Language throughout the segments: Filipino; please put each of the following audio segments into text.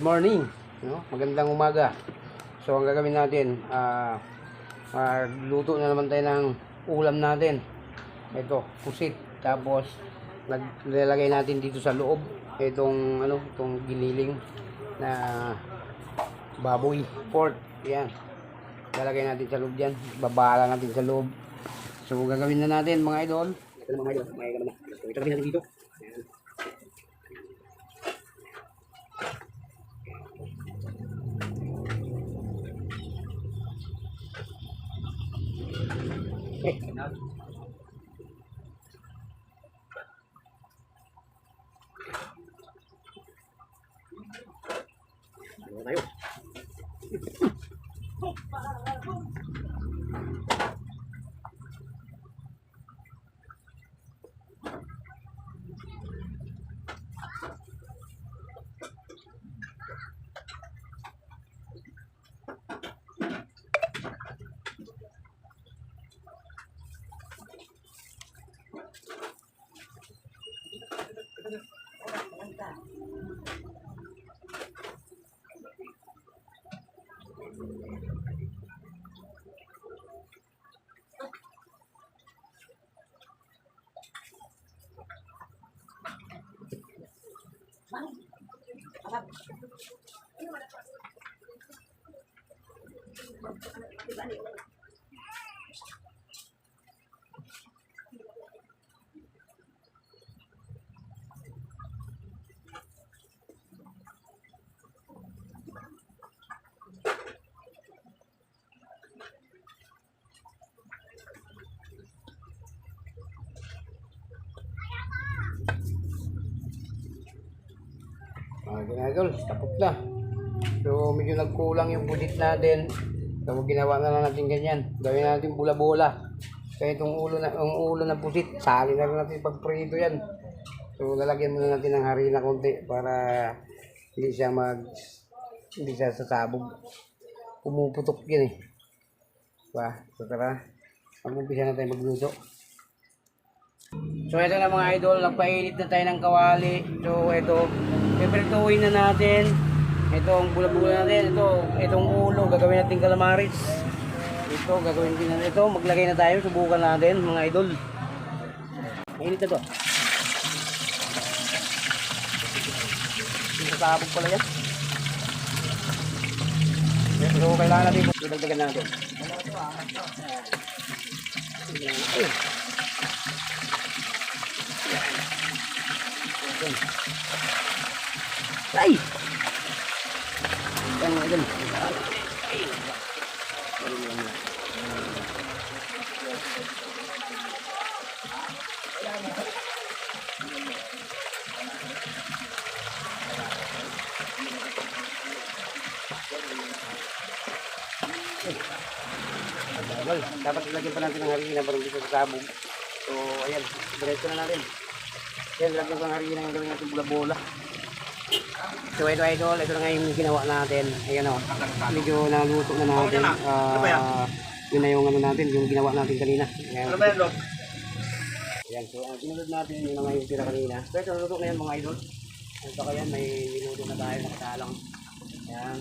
morning, no? Magandang umaga. So ang gagawin natin, magluto na naman tayo ng ulam natin. Ito, pusit. Tapos naglalagay natin dito sa loob itong giniling na baboy, pork. Yan. Lalagay natin sa loob diyan. Babala natin sa loob. So gagawin na natin mga idol. Ito na mga idol, may gagawin na. So ito natin dito. Ayan. Tayo. Idol, tapos na. So medyo nagkulang yung budget natin. So ginawa na lang natin ganyan. Gawin natin bula-bola. Kaya itong ulo ng pusit, sali na lang natin pagprito yan. So lalagyan muna natin ng harina konti para hindi siya sasabog. Pumuputok yan eh. Diba? So tara, mag-umpisa na tayo magluto. So ito na mga idol, nagpainit na tayo ng kawali. So ito, piprituhin na natin. Ito ang bula-bula natin. Itong ulo, gagawin natin calamaris. Ito, gagawin din natin. Ito, maglagay na tayo. Subukan natin mga idol. Mainit na to. Sasabog pala yan. So kailangan natin dagdagan natin. Ay! Yan mga idol. Dapat ilagyan pa natin ng harina para hindi sa sabog. So ayan, diretso na natin. Yan, lagyan ko ng harina yung gawin natin bula-bola. So ito idol, ito na nga yung ginawa natin. Ayan o, medyo naluto na natin. Yun na yung ano natin, yung ginawa natin kanina. Ayan. Ano ba yan, Dok? Ayan, so ang sinunod natin, yun na nga yung tira kanina. So ito, naluto na yan mga idol. Ito kaya may minuto na tayo, nakatalang. Ayan.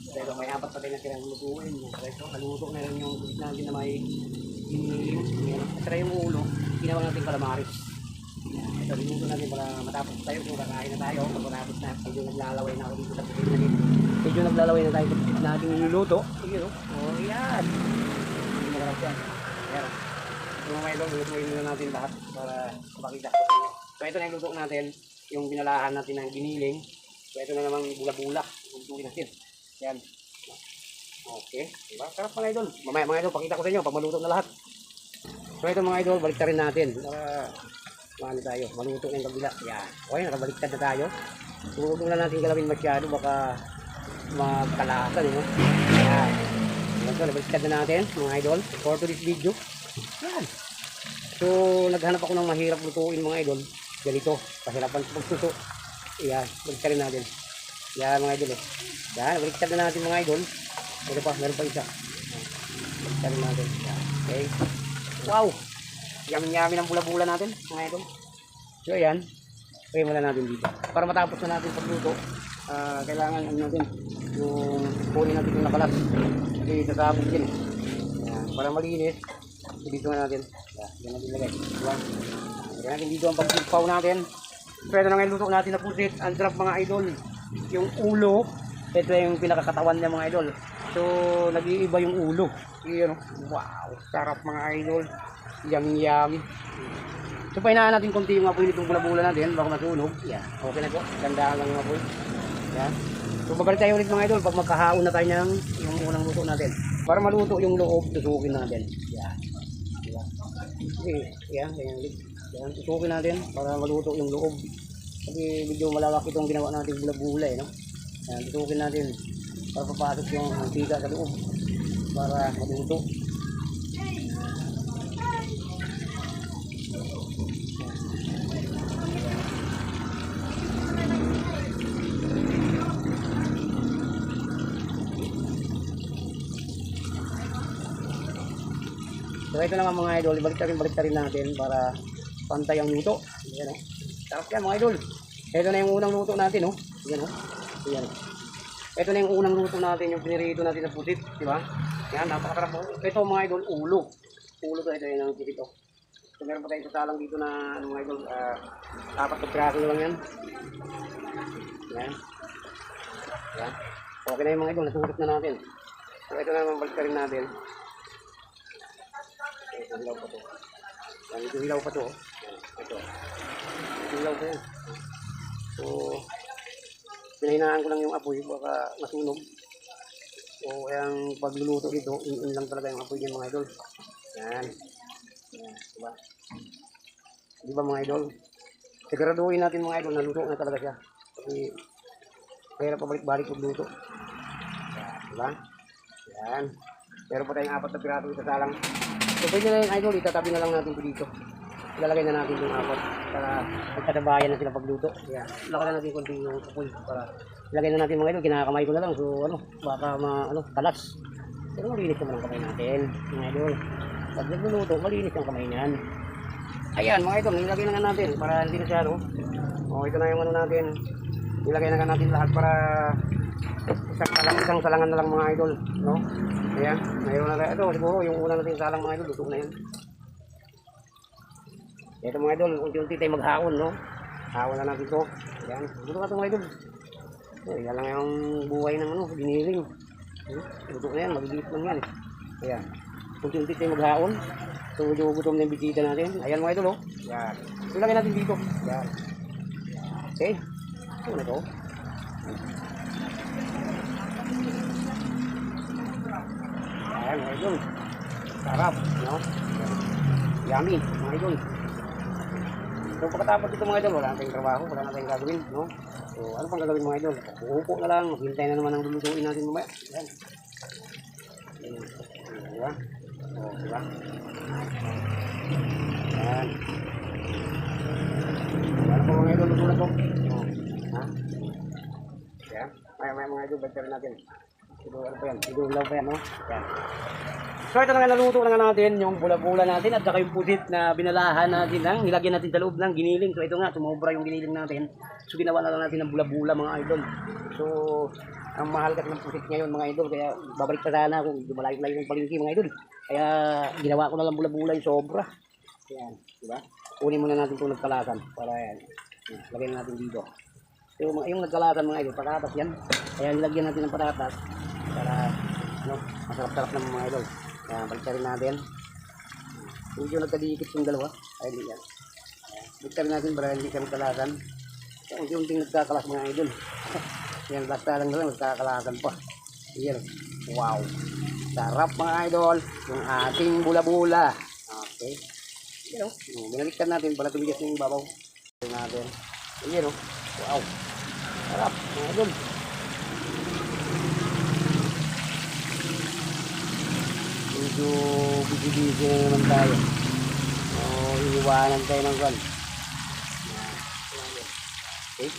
So ito, may apat pa tayo na tirang lutuin. So ito, naluto na rin yung natin na may giniling. Ayan. At yung ulo, ginawa natin calamaris. Ito, minuto natin para matapos tayo. Kung kakain na tayo, pag matapos na, medyo naglalaway na ako dito sa pusit natin. Medyo naglalaway na tayo sa pusit natin niluluto. Ayan o. Oh, yan. Hindi makarap yan. Ayan. So mga idol, lutuin na natin lahat para makita ko. So ito na yung luto natin. Yung binalahan natin ng giniling. So ito na naman bula-bula. Lutuin natin. Yan. Okay. Diba? Sarap mga idol. Mamaya mga idol, pakita ko sa inyo pag maluto na lahat. So ito mga idol, balik rin natin. Para ano tayo, maluto na yung kabila. Yan. Okay, nakabaliktad na tayo. So huwag muna natin galawin masyado, baka magkalasan. Yan. So nabaliktad na natin mga idol for today's video. Yan. So naghanap ako ng mahirap lutuin mga idol. Ganito, pahirapan sa pagsuso. Yan, baliktad rin natin. Yan mga idol. Yan, baliktad na natin mga idol. Ito pa, meron pa isa. Baliktad na natin. Yan. Okay. Wow! Yummy-yummy ng bula-bula natin mga idol. So ayan, pray muna natin dito para matapos na natin pagluto. kailangan ano natin, yung kunin natin yung nakalas. Kasi sasabog din. Yan, para malinis, dito nga natin. Yan natin lagay. Diba? Yan natin dito ang pagsipaw natin. Pwede na ngayon luto natin na pusit. Ang sarap mga idol. Yung ulo, ito yung pinakakatawan niya mga idol. So, nag-iiba yung ulo. Yun, wow, sarap mga idol. Yummy yummy. So, pahinaan natin konti yung apoy nitong bula-bula natin. Baka masunog. Yan, okay na po. Gandaan lang yung apoy. Yan. So, babalik tayo ulit mga idol pag magkahaon na tayo ng yung unang luto natin. Para maluto yung loob, tusukin natin. Yan. Diba? Okay, yan, yan, tusukin natin para maluto yung loob. Kasi medyo malalaki itong ginawa natin bula-bula no? Yan, tusukin natin para papasok yung mantika sa loob para maluto. So ito naman mga idol, balik rin natin para pantay ang luto. Ayan o. Sarap yan mga idol. Ito na yung unang luto natin o. Ayan o. Ayan o. Ito na yung unang luto natin, yung pinirito natin na pusit. Diba? Yan, napakasarap po. Ito mga idol, ulo. Ulo to, ito yun ang pusit o. So meron pa tayong sasalang dito na mga idol, 4 na piraso lang yan. Yan. Yan. Okay na yung mga idol, nasulit na natin. So ito na naman, balik rin natin. Ito hilaw pa to. Yan, ito hilaw pa to. Ito. Hilaw pa yan. So, pinahinaan ko lang yung apoy baka masunog. So, yung pagluluto dito, in lang talaga yung apoy niyan mga idol. Yan. Yan, diba? Diba mga idol? Siguraduhin natin mga idol, naluto na talaga siya. Kasi, kaya pabalik-balik pagluto. Yan, diba? Yan. Pero pa tayong 4 na piraso isasalang. So pwede na yung idol, itatabi na lang natin po dito. Ilalagay na natin yung 4 para magkatabayan na sila pagluto. Kaya laka na natin konti yung apoy para ilagay na natin mga idol. Kinakamay ko na lang. So ano, baka kalas. Pero malinis naman ang kamay natin mga idol. Pag nagluluto, malinis ang kamay niyan. Ayan mga idol, nilagay na nga natin para hindi na siya no. O ito na yung ano natin. Nilagay na nga natin lahat para isang salangan na lang mga idol, no? Ayan, mayroon na ito, siguro yung una natin salang mga idol, luto na yan. Ito mga idol, unti-unti tayo maghaon, no? Haon na natin ito. Ayan, luto na ito mga idol. Yan lang yung buhay ng ano, giniling. Luto na yan, magigit lang yan. Ayan, unti-unti tayo maghaon. So, medyo gutom na yung bisita natin. Ayan mga idol, oh. Ayan, ilagay natin dito. Ayan. Okay, ito na ito. Ayan mga idol, sarap, no? Yummy mga idol. So pagkatapos ito mga idol, wala nating trabaho, wala nating gagawin, no? So ano pang gagawin mga idol? Uupo na lang, maghintay na naman ang lulutuin natin mamaya. Ayan. Diba? O, diba? Ayan. Ano po mga idol, luto na to? O, ha? Ayan. Maya mga idol, balik rin natin. Ito ano pa yan? Itoulaw pa yan, no? Yan. So ito na nga, naluto na nga natin yung bula-bula natin at saka yung pusit na binalahan natin lang. Nilagyan natin sa loob ng giniling. So ito nga, sumobra yung giniling natin. So ginawa na lang natin ng bula-bula mga idol. So ang mahal kasi ng pusit ngayon mga idol. Kaya babalik pa sana kung malayo-layo yung palingki mga idol. Kaya ginawa ko na lang bula-bula yung sobra. Yan, diba? Kunin muna natin itong nagkalasan para yan. Lagyan natin dito. So yung nagkalasan mga idol, patatas yan. Kaya nilagyan natin ng patatas para ano, masarap-sarap ng mga idol. Kaya balik rin natin. Medyo nagkadikit yung dalawa. Ay di yan. Balik rin natin para hindi kami kalasan. Unti-unting nagkakalas mga idol. Yan, basta lang lang nagkakalasan pa. Yan. Wow. Sarap mga idol. Yung ating bula-bula. Okay. Yan o. Binaliktad natin para tumigas na yung babaw. Natin. Yan o. Wow. Sarap mga idol. Medyo busy-busy na naman tayo. O, iniwanan tayo ng kwan. Okay.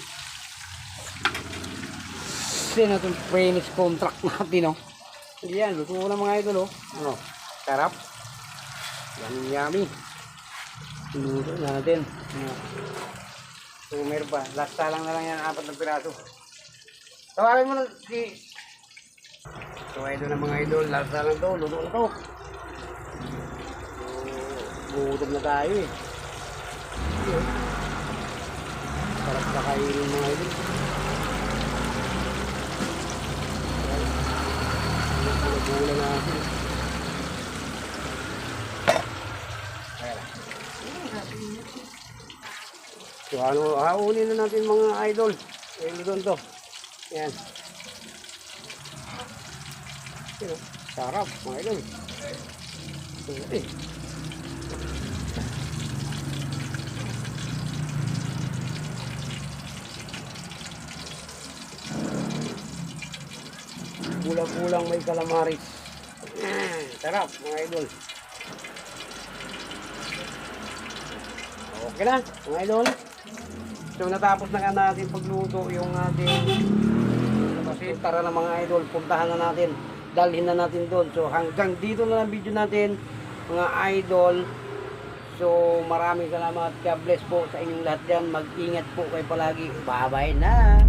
Kasi na itong premise contract natin, o. Yan, luto na mga idol, o. Ano, sarap. Yummy. Luto natin. So, meron pa. Last lang na lang yan, 4 na piraso. Tawagin mo na si... So, idol na mga idol. Last na lang to. Luto na to. So, gutom na tayo eh. Sarap na kainin mga idol. Gula natin. So ano, haunin na natin mga idol. Ayun doon to. Yan. Yan, sarap mga idol. Eh. Kulang-kulang may calamaris. Sarap mga idol. Okay na mga idol. So natapos na nga natin pagluto yung ating kasi tara na mga idol, puntahan na natin, dalhin na natin doon. So hanggang dito na lang video natin mga idol. So maraming salamat, God bless po sa inyong lahat dyan. Mag-ingat po kayo palagi. Bye bye na.